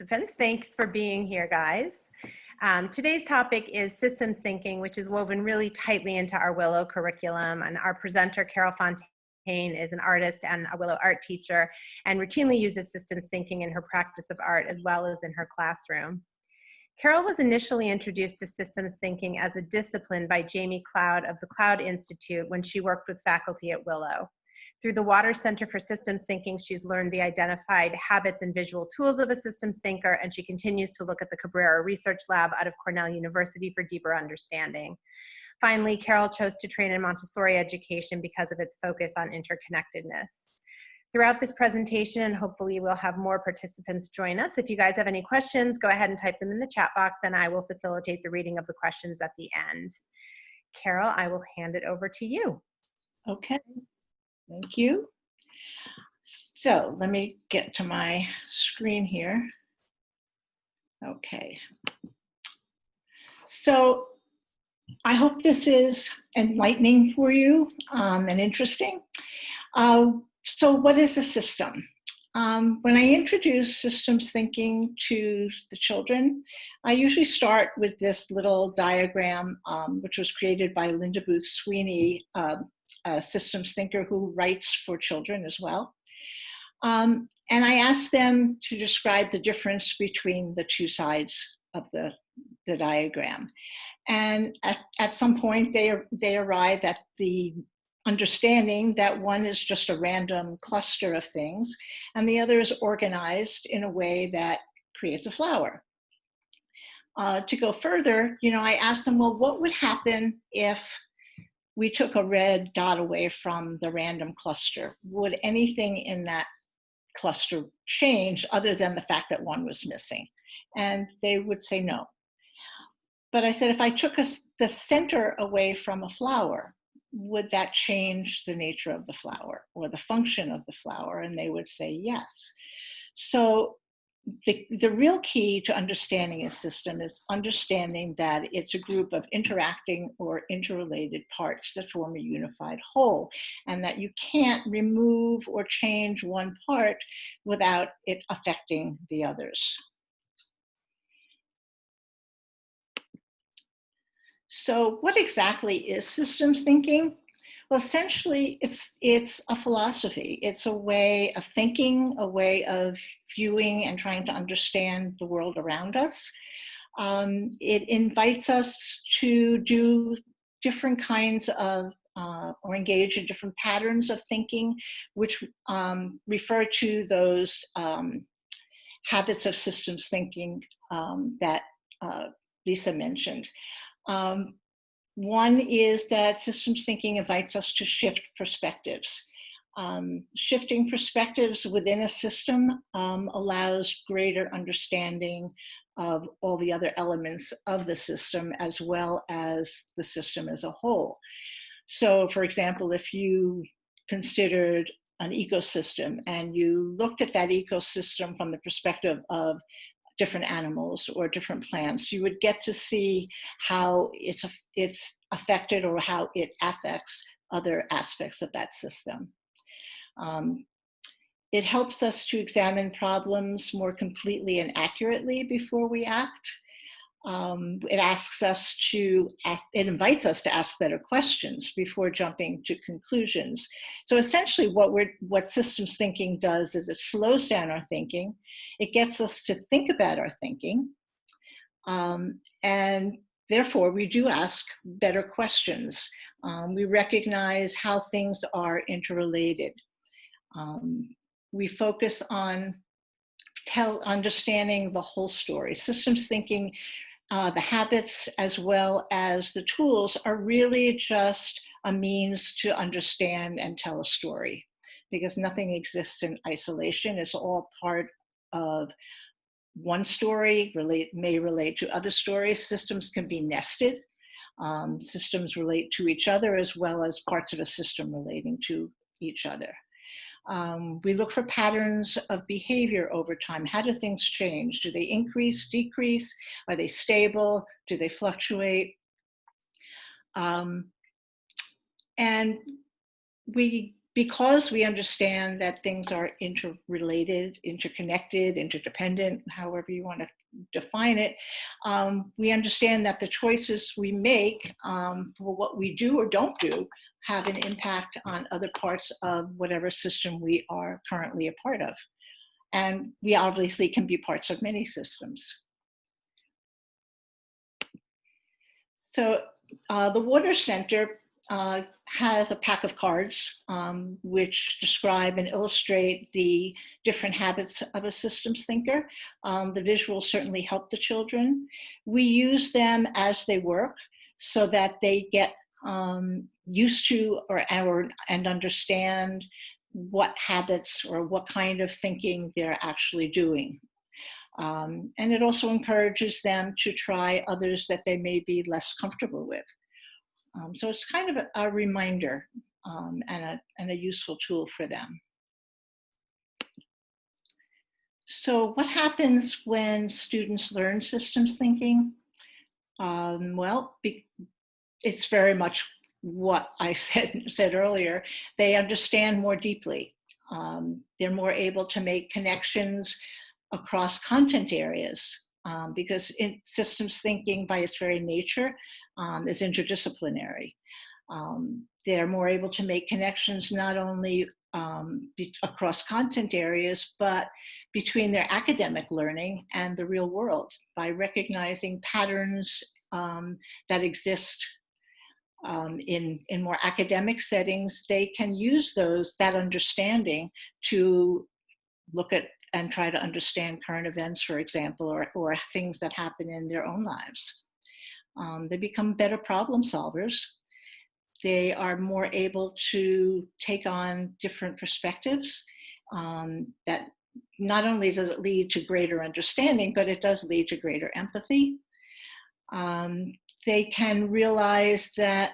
participants. Thanks for being here, guys. Today's topic is systems thinking, which is woven really tightly into our Willow curriculum. And our presenter, Carol Fontaine, is an artist and a Willow art teacher and routinely uses systems thinking in her practice of art as well as in her classroom. Carol was initially introduced to systems thinking as a discipline by Jamie Cloud of the Cloud Institute when she worked with faculty at Willow. Through the Water Center for Systems Thinking, she's learned the identified habits and visual tools of a systems thinker, and she continues to look at the Cabrera Research Lab out of Cornell University for deeper understanding. Finally, Carol chose to train in Montessori education because of its focus on interconnectedness. Throughout this presentation, and hopefully we'll have more participants join us. If you guys have any questions, go ahead and type them in the chat box and I will facilitate the reading of the questions at the end. Carol, I will hand it over to you. Okay, thank you. So let me get to my screen here. Okay. So I hope this is enlightening for you and interesting. So what is a system? When I introduce systems thinking to the children, I usually start with this little diagram, which was created by Linda Booth Sweeney, a systems thinker who writes for children as well. And I ask them to describe the difference between the two sides of the diagram. And at some point, they arrive at the understanding that one is just a random cluster of things, and the other is organized in a way that creates a flower. To go further, I asked them, well, what would happen if we took a red dot away from the random cluster? Would anything in that cluster change other than the fact that one was missing? And they would say no. But I said, if I took the center away from a flower, would that change the nature of the flower or the function of the flower? And they would say yes. So the real key to understanding a system is understanding that it's a group of interacting or interrelated parts that form a unified whole, and that you can't remove or change one part without it affecting the others. So what exactly is systems thinking? Well, essentially, it's a philosophy. It's a way of thinking, a way of viewing and trying to understand the world around us. It invites us to do different kinds of, or engage in different patterns of thinking, which refer to those habits of systems thinking that Lisa mentioned. One is that systems thinking invites us to shift perspectives. Shifting perspectives within a system allows greater understanding of all the other elements of the system as well as the system as a whole. So, for example, if you considered an ecosystem and you looked at that ecosystem from the perspective of different animals or different plants, you would get to see how it's affected or how it affects other aspects of that system. It helps us to examine problems more completely and accurately before we act. It invites us to ask better questions before jumping to conclusions. So essentially what systems thinking does is it slows down our thinking. It gets us to think about our thinking. And therefore we do ask better questions. We recognize how things are interrelated. We focus on understanding the whole story. Systems thinking, the habits as well as the tools are really just a means to understand and tell a story, because nothing exists in isolation. It's all part of one story, may relate to other stories. Systems can be nested. Systems relate to each other as well as parts of a system relating to each other. We look for patterns of behavior over time. How do things change? Do they increase, decrease? Are they stable? Do they fluctuate? And we because we understand that things are interrelated, interconnected, interdependent, however you want to define it, we understand that the choices we make for what we do or don't do have an impact on other parts of whatever system we are currently a part of. And we obviously can be parts of many systems. So the Water Center has a pack of cards which describe and illustrate the different habits of a systems thinker. The visuals certainly help the children. We use them as they work so that they get used to and understand what habits or what kind of thinking they're actually doing. And it also encourages them to try others that they may be less comfortable with. So it's kind of a reminder and a useful tool for them. So what happens when students learn systems thinking? Well, it's very much what I said earlier. They understand more deeply. They're more able to make connections across content areas because systems thinking by its very nature is interdisciplinary. They're more able to make connections not only across content areas, but between their academic learning and the real world by recognizing patterns that exist in more academic settings. They can use that understanding to look at and try to understand current events, for example, or things that happen in their own lives. They become better problem solvers. They are more able to take on different perspectives that not only does it lead to greater understanding, but it does lead to greater empathy. They can realize that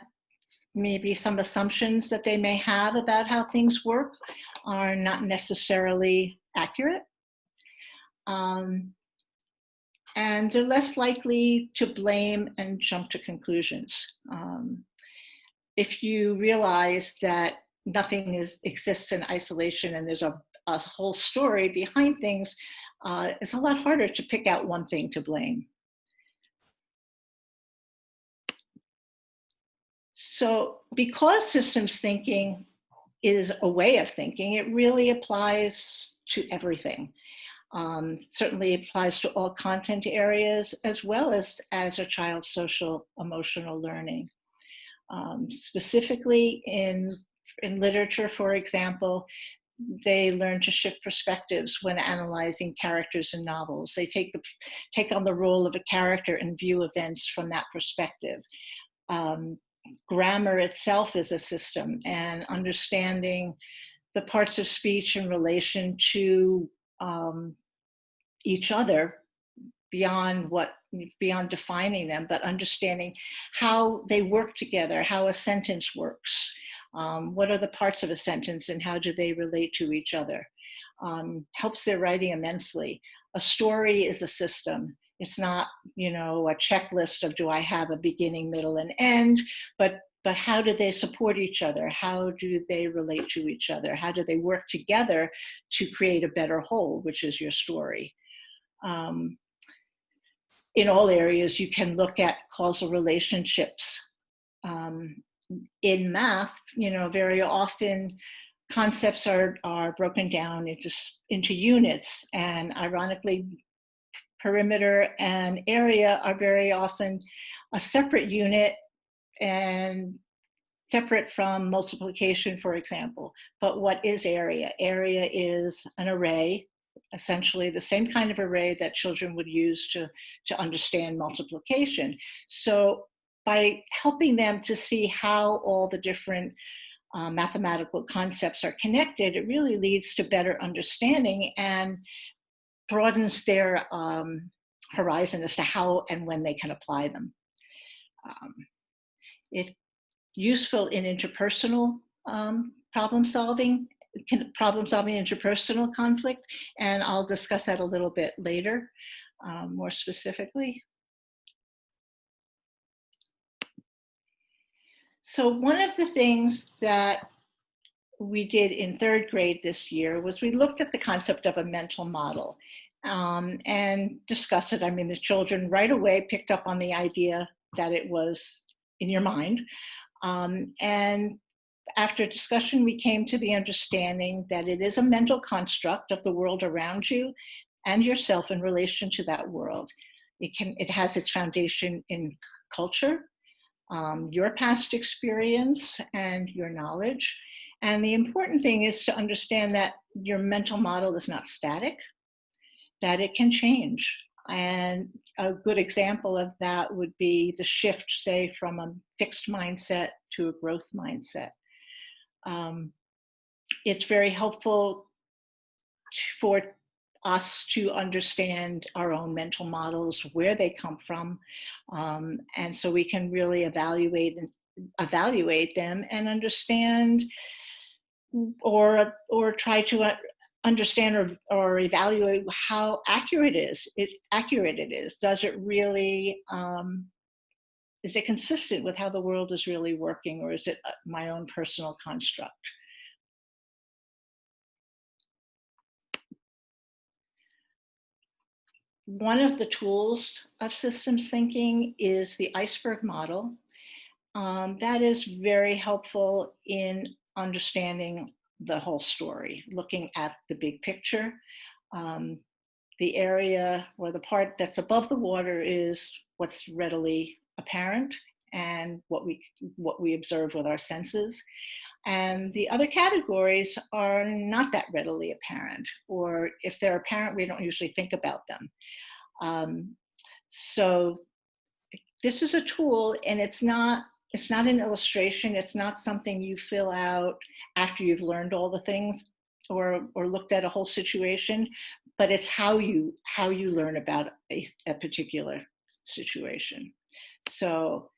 maybe some assumptions that they may have about how things work are not necessarily accurate. And they're less likely to blame and jump to conclusions. If you realize that nothing exists in isolation and there's a whole story behind things, it's a lot harder to pick out one thing to blame. So because systems thinking is a way of thinking, it really applies to everything. Certainly applies to all content areas as well as a child's social emotional learning. Specifically in literature, for example, they learn to shift perspectives when analyzing characters in novels. They take on the role of a character and view events from that perspective. Grammar itself is a system, and understanding the parts of speech in relation to each other beyond defining them, but understanding how they work together, how a sentence works, what are the parts of a sentence and how do they relate to each other, helps their writing immensely. A story is a system. It's not, a checklist of do I have a beginning, middle, and end, but how do they support each other? How do they relate to each other? How do they work together to create a better whole, which is your story? In all areas, you can look at causal relationships. In math, very often concepts are broken down into units, and ironically, perimeter and area are very often a separate unit and separate from multiplication, for example. But what is area? Area is an array, essentially the same kind of array that children would use to understand multiplication. So by helping them to see how all the different mathematical concepts are connected, it really leads to better understanding and broadens their horizon as to how and when they can apply them. It's useful in interpersonal problem solving interpersonal conflict, and I'll discuss that a little bit later, more specifically. So one of the things that we did in third grade this year was we looked at the concept of a mental model and discussed it. I mean, the children right away picked up on the idea that it was in your mind. And after discussion, we came to the understanding that it is a mental construct of the world around you and yourself in relation to that world. It has its foundation in culture, your past experience, and your knowledge. And the important thing is to understand that your mental model is not static, that it can change. And a good example of that would be the shift, say, from a fixed mindset to a growth mindset. It's very helpful for us to understand our own mental models, where they come from, and so we can really evaluate them and understand, or try to understand or evaluate how accurate it is. Does it really is it consistent with how the world is really working, or is it my own personal construct? One of the tools of systems thinking is the Iceberg Model. That is very helpful in understanding the whole story, looking at the big picture. The area or the part that's above the water is what's readily apparent and what we observe with our senses. And the other categories are not that readily apparent, or if they're apparent, we don't usually think about them. So this is a tool, and it's not an illustration. It's not something you fill out after you've learned all the things or looked at a whole situation, but it's how you learn about a particular situation. So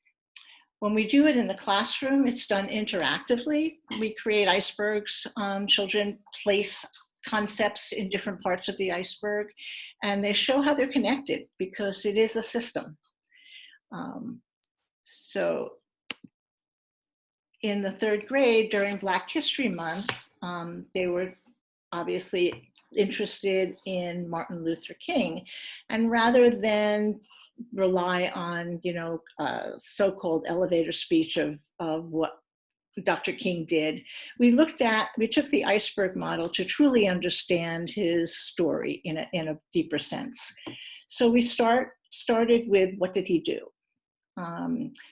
when we do it in the classroom, it's done interactively. We create icebergs. Children place concepts in different parts of the iceberg, and they show how they're connected because it is a system. So in the third grade during Black History Month, they were obviously interested in Martin Luther King, and rather than rely on, so-called elevator speech of what Dr. King did, we took the Iceberg Model to truly understand his story in a deeper sense. So we started with, what did he do?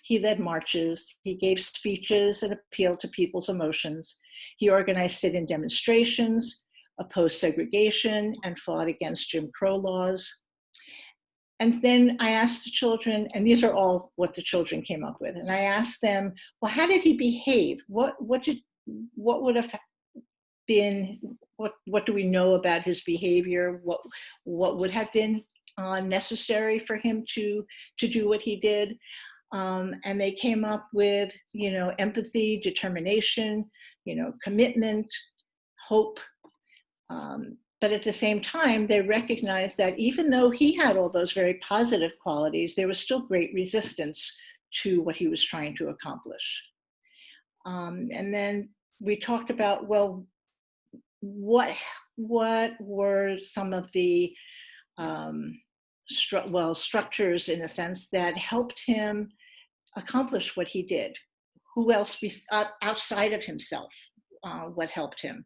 He led marches, he gave speeches and appealed to people's emotions. He organized sit-in demonstrations, opposed segregation, and fought against Jim Crow laws. And then I asked the children, and these are all what the children came up with, and I asked them, well, how did he behave? What would have been, what do we know about his behavior? What would have been necessary for him to do what he did? And they came up with, empathy, determination, commitment, hope. But at the same time, they recognized that even though he had all those very positive qualities, there was still great resistance to what he was trying to accomplish. And then we talked about, well, what were some of the structures, in a sense, that helped him accomplish what he did? Who else outside of himself? What helped him?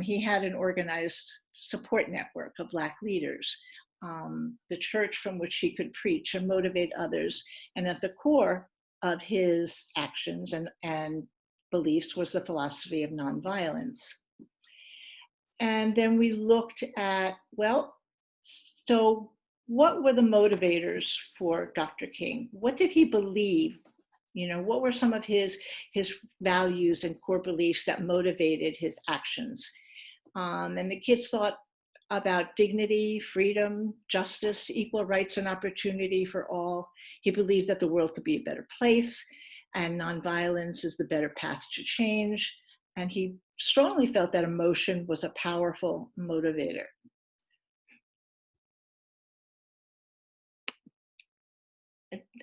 He had an organized support network of Black leaders, the church from which he could preach and motivate others. And at the core of his actions and beliefs was the philosophy of nonviolence. And then we looked at, well, so what were the motivators for Dr. King? What did he believe? What were some of his values and core beliefs that motivated his actions? And the kids thought about dignity, freedom, justice, equal rights and opportunity for all. He believed that the world could be a better place, and nonviolence is the better path to change. And he strongly felt that emotion was a powerful motivator.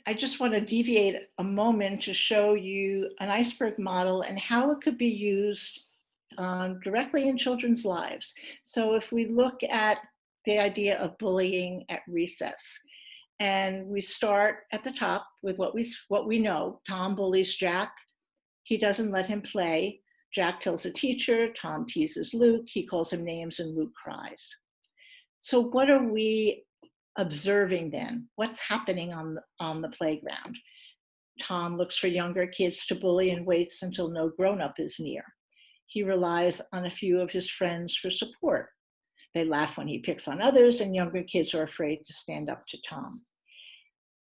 I just want to deviate a moment to show you an iceberg model and how it could be used directly in children's lives. So if we look at the idea of bullying at recess, and we start at the top with what we know. Tom bullies Jack. He doesn't let him play. Jack tells the teacher. Tom teases Luke. He calls him names and Luke cries. So what are we observing then? What's happening on the playground? Tom looks for younger kids to bully and waits until no grown-up is near. He relies on a few of his friends for support. They laugh when he picks on others, and younger kids are afraid to stand up to Tom.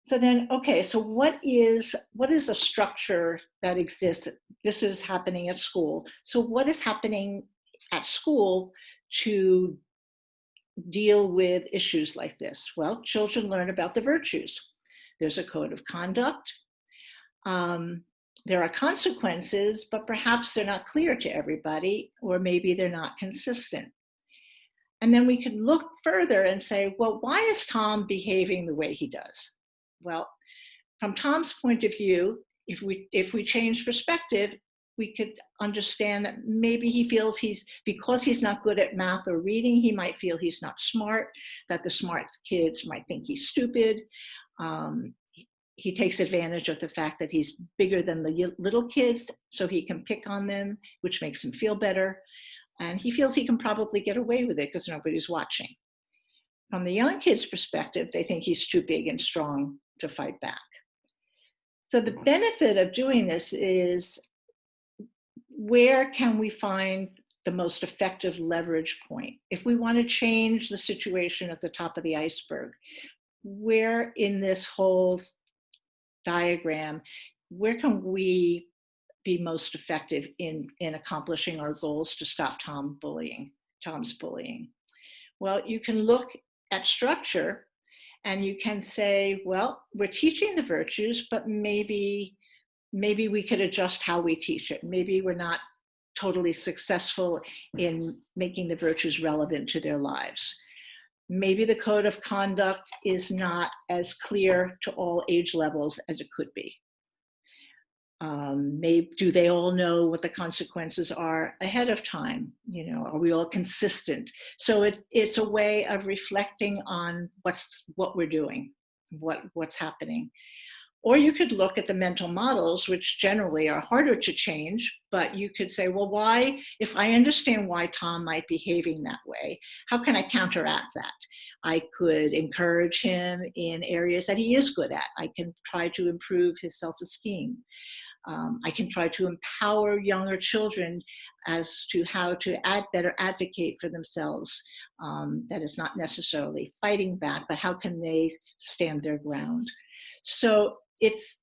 So then, okay, so what is a structure that exists? This is happening at school. So what is happening at school to deal with issues like this? Well, children learn about the virtues. There's a code of conduct. There are consequences, but perhaps they're not clear to everybody, or maybe they're not consistent. And then we can look further and say, well, why is Tom behaving the way he does? Well, from Tom's point of view, if we change perspective, we could understand that maybe he feels because he's not good at math or reading, he might feel he's not smart, that the smart kids might think he's stupid. He takes advantage of the fact that he's bigger than the little kids, so he can pick on them, which makes him feel better. And he feels he can probably get away with it because nobody's watching. From the young kid's perspective, they think he's too big and strong to fight back. So the benefit of doing this is, where can we find the most effective leverage point? If we want to change the situation at the top of the iceberg, where in this whole diagram, where can we be most effective in accomplishing our goals to stop Tom's bullying? Well, you can look at structure and you can say, well, we're teaching the virtues, but maybe we could adjust how we teach it. Maybe we're not totally successful in making the virtues relevant to their lives. Maybe the code of conduct is not as clear to all age levels as it could be. Do they all know what the consequences are ahead of time? Are we all consistent? So it's a way of reflecting on what we're doing, what's happening. Or you could look at the mental models, which generally are harder to change, but you could say, well, if I understand why Tom might be behaving that way, how can I counteract that? I could encourage him in areas that he is good at. I can try to improve his self-esteem. I can try to empower younger children as to how to better advocate for themselves. That is not necessarily fighting back, but how can they stand their ground? So it's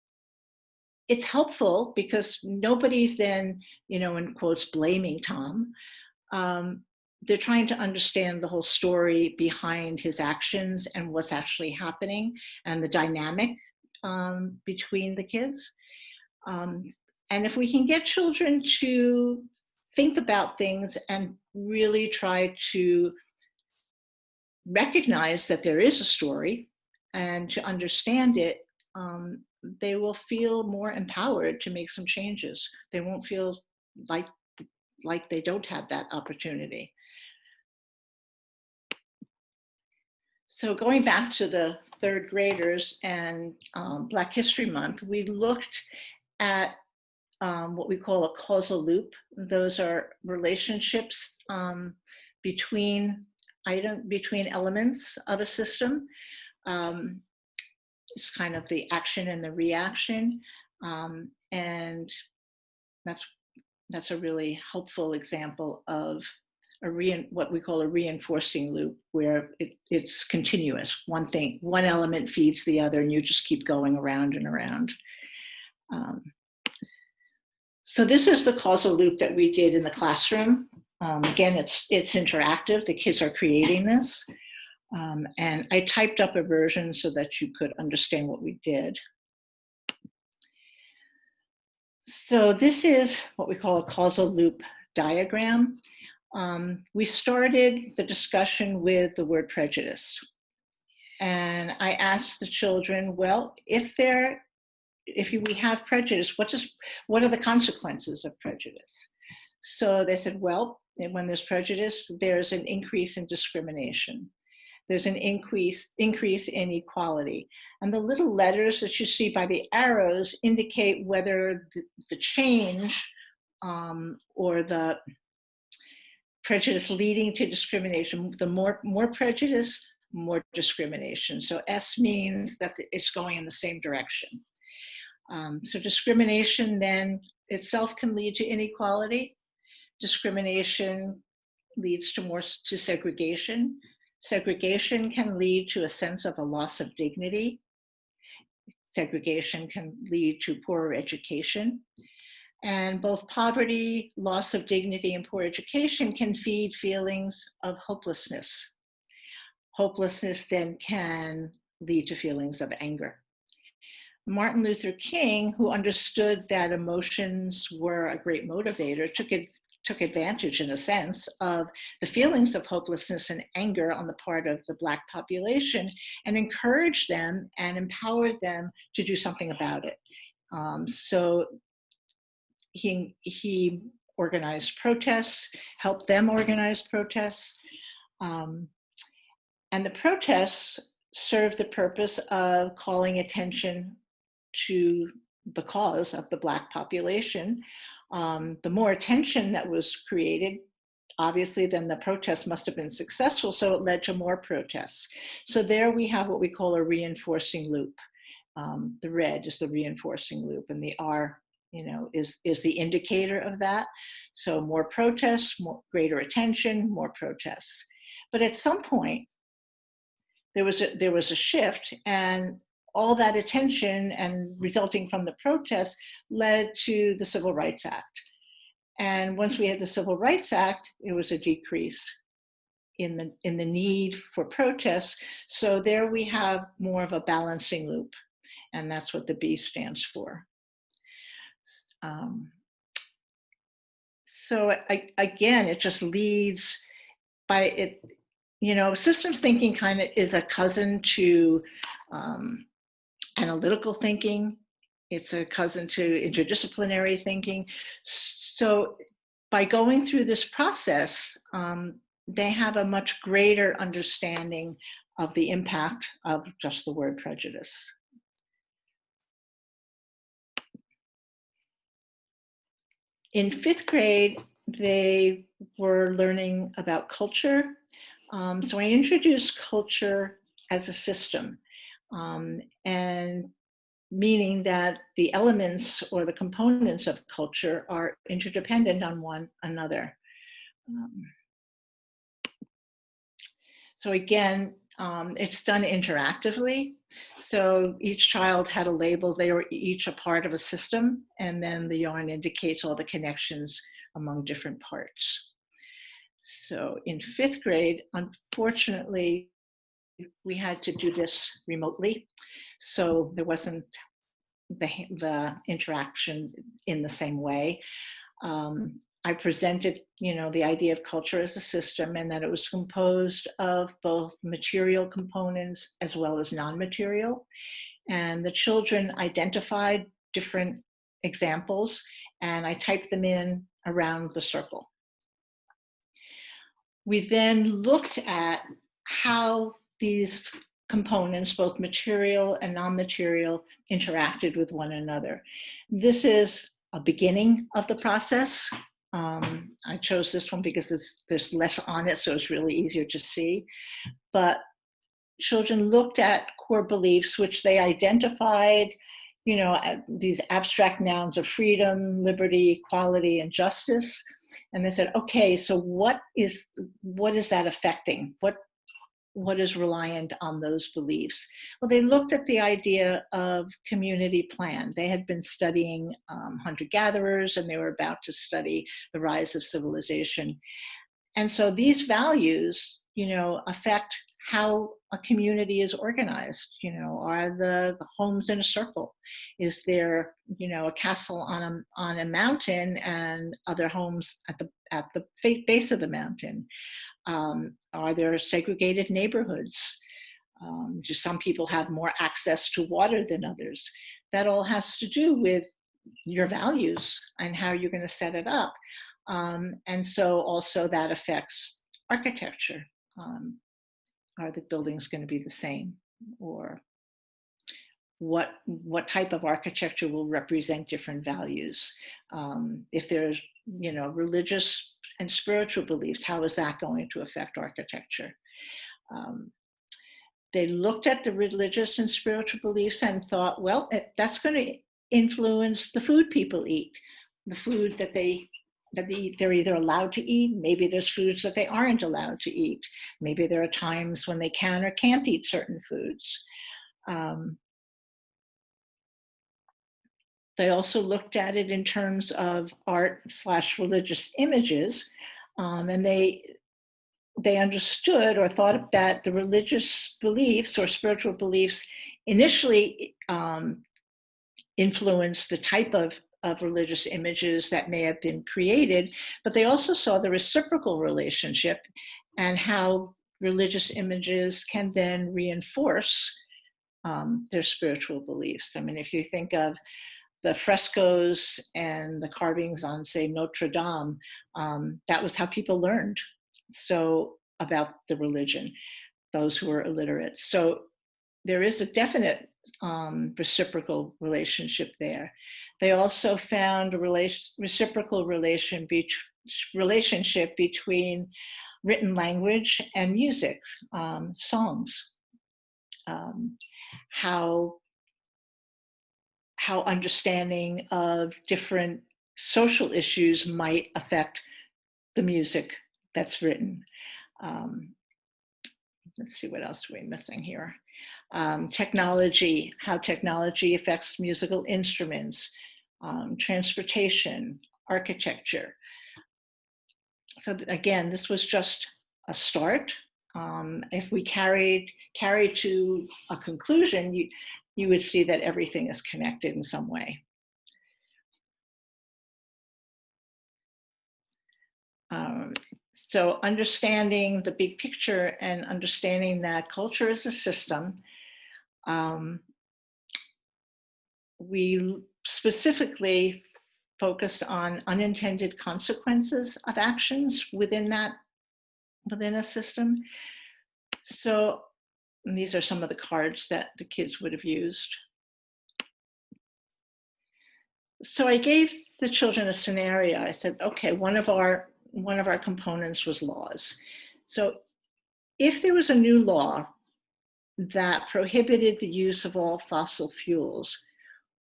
helpful because nobody's then, in quotes, blaming Tom. They're trying to understand the whole story behind his actions and what's actually happening and the dynamic between the kids. And if we can get children to think about things and really try to recognize that there is a story and to understand it, they will feel more empowered to make some changes. They won't feel like they don't have that opportunity. So going back to the third graders and Black History Month, we looked at what we call a causal loop. Those are relationships between elements of a system. It's kind of the action and the reaction, and that's a really helpful example of what we call a reinforcing loop, where it's continuous. One element feeds the other, and you just keep going around and around. So this is the causal loop that we did in the classroom. Again, it's interactive. The kids are creating this. And I typed up a version so that you could understand what we did. So this is what we call a causal loop diagram. We started the discussion with the word prejudice. And I asked the children, well, if we have prejudice, what are the consequences of prejudice? So they said, well, when there's prejudice, there's an increase in discrimination. There's an increase in equality. And the little letters that you see by the arrows indicate whether the change or the prejudice leading to discrimination, the more prejudice, more discrimination. So S means that it's going in the same direction. So discrimination then itself can lead to inequality. Discrimination leads to segregation. Segregation can lead to a sense of a loss of dignity. Segregation can lead to poorer education. And both poverty, loss of dignity, and poor education can feed feelings of hopelessness. Hopelessness then can lead to feelings of anger. Martin Luther King, who understood that emotions were a great motivator, took advantage, in a sense, of the feelings of hopelessness and anger on the part of the Black population and encouraged them and empowered them to do something about it. So he organized protests, helped them organize protests. And the protests served the purpose of calling attention to the cause of the Black population. The more attention that was created, obviously, then the protest must have been successful, so it led to more protests. So there we have what we call a reinforcing loop. The red is the reinforcing loop, and the R, is the indicator of that. So more protests, greater attention, more protests. But at some point, there was a shift, and all that attention and resulting from the protests led to the Civil Rights Act. And once we had the Civil Rights Act, it was a decrease in the need for protests. So there we have more of a balancing loop, and that's what the B stands for. So again, it just leads by it. Systems thinking kind of is a cousin to analytical thinking. It's a cousin to interdisciplinary thinking. So by going through this process, they have a much greater understanding of the impact of just the word prejudice. In 5th grade, they were learning about culture. So I introduced culture as a system, and meaning that the elements or the components of culture are interdependent on one another. So again, it's done interactively. So each child had a label. They were each a part of a system, and then the yarn indicates all the connections among different parts. So in 5th grade, unfortunately, we had to do this remotely. So there wasn't the interaction in the same way. I presented, the idea of culture as a system, and that it was composed of both material components as well as non-material. And the children identified different examples, and I typed them in around the circle. We then looked at how these components, both material and non-material, interacted with one another. This is a beginning of the process. I chose this one because there's less on it, so it's really easier to see. But children looked at core beliefs, which they identified, these abstract nouns of freedom, liberty, equality, and justice. And they said, okay, so what is that affecting? What is reliant on those beliefs? Well, they looked at the idea of community plan. They had been studying hunter-gatherers, and they were about to study the rise of civilization. And so these values, affect how a community is organized. Are the homes in a circle? Is there, a castle on a mountain and other homes at the base of the mountain? Are there segregated neighborhoods? Do some people have more access to water than others? That all has to do with your values and how you're going to set it up. And so also that affects architecture. Are the buildings going to be the same? Or what type of architecture will represent different values? If there's, religious and spiritual beliefs, how is that going to affect architecture? They looked at the religious and spiritual beliefs and thought, well, that's going to influence the food people eat, the food that they're either allowed to eat. Maybe there's foods that they aren't allowed to eat. Maybe there are times when they can or can't eat certain foods. They also looked at it in terms of art/religious images, and they understood or thought that the religious beliefs or spiritual beliefs initially influenced the type of religious images that may have been created, but they also saw the reciprocal relationship and how religious images can then reinforce their spiritual beliefs. I mean, if you think of the frescoes and the carvings on, say, Notre Dame, that was how people learned about the religion, those who were illiterate. So there is a definite reciprocal relationship there. They also found a reciprocal relationship between written language and music, songs, how understanding of different social issues might affect the music that's written. Let's see, what else are we missing here? Technology, how technology affects musical instruments, transportation, architecture. So again, this was just a start. If we carried to a conclusion, you would see that everything is connected in some way. So understanding the big picture and understanding that culture is a system, we specifically focused on unintended consequences of actions within a system. So these are some of the cards that the kids would have used. So I gave the children a scenario. I said, okay, one of our components was laws. So if there was a new law that prohibited the use of all fossil fuels,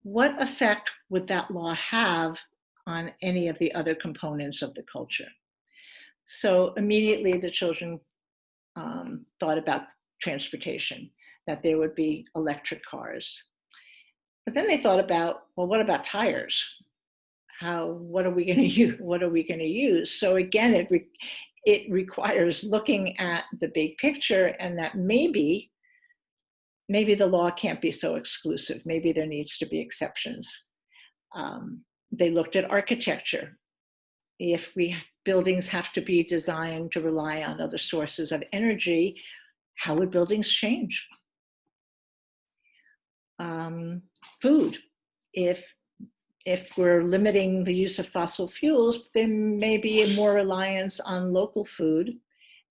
what effect would that law have on any of the other components of the culture? So immediately the children thought about transportation, that there would be electric cars. But then they thought about, well, what about tires? What are we going to use? So again, it requires looking at the big picture, and that maybe the law can't be so exclusive. Maybe there needs to be exceptions. They looked at architecture. If buildings have to be designed to rely on other sources of energy, how would buildings change? Food. If we're limiting the use of fossil fuels, there may be more reliance on local food.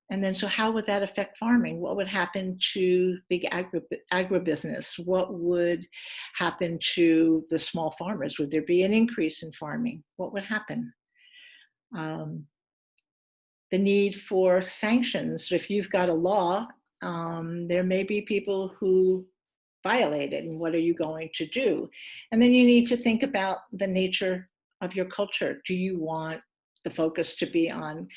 And then, so how would that affect farming? What would happen to big agribusiness? What would happen to the small farmers? Would there be an increase in farming? What would happen? The need for sanctions. If you've got a law, there may be people who violate it, and what are you going to do? And then you need to think about the nature of your culture. Do you want the focus to be on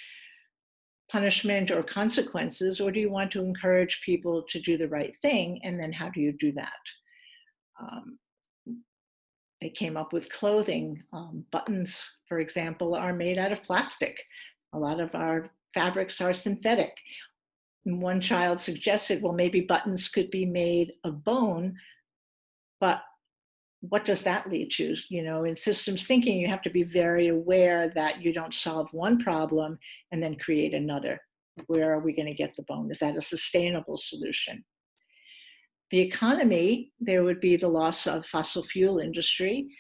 punishment or consequences, or do you want to encourage people to do the right thing? And then how do you do that? They came up with clothing. Buttons, for example, are made out of plastic. A lot of our fabrics are synthetic. And one child suggested, well, maybe buttons could be made of bone, but what does that lead to? In systems thinking, you have to be very aware that you don't solve one problem and then create another. Where are we going to get the bone? Is that a sustainable solution? The economy, there would be the loss of fossil fuel industry.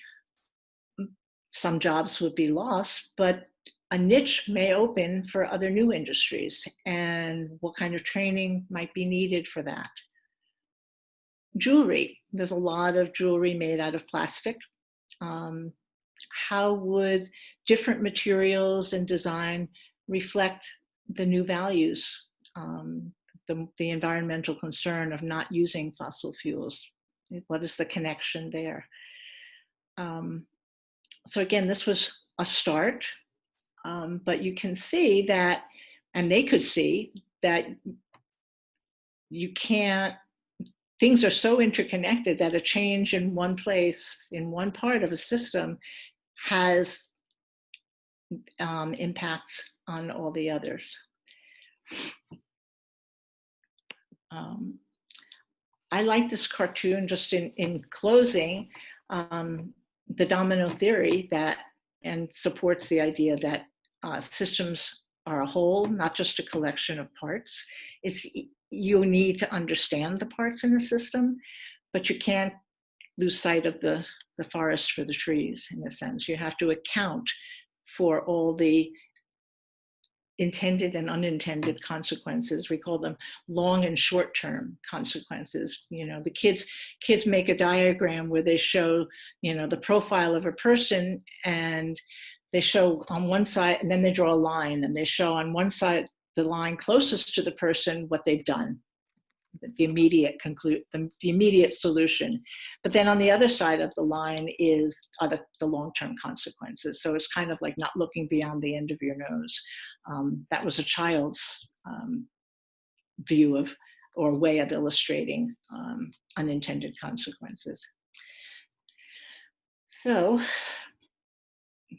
Some jobs would be lost, but a niche may open for other new industries, and what kind of training might be needed for that. Jewelry, there's a lot of jewelry made out of plastic. How would different materials and design reflect the new values, the environmental concern of not using fossil fuels? What is the connection there? So again, this was a start, but you can see that, and they could see that you can't, things are so interconnected that a change in one place, in one part of a system, has impacts on all the others. I like this cartoon just in closing, the domino theory that, and supports the idea that systems are a whole, not just a collection of parts. You need to understand the parts in the system, but you can't lose sight of the forest for the trees, in a sense. You have to account for all the intended and unintended consequences. We call them long and short-term consequences. You know, the kids make a diagram where they show, you know, the profile of a person, and they show on one side, and then they draw a line, and they show on one side, the line closest to the person, what they've done, the immediate solution. But then on the other side of the line are the long-term consequences. So it's kind of like not looking beyond the end of your nose. That was a child's view of, or way of illustrating unintended consequences. So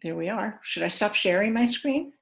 there we are. Should I stop sharing my screen?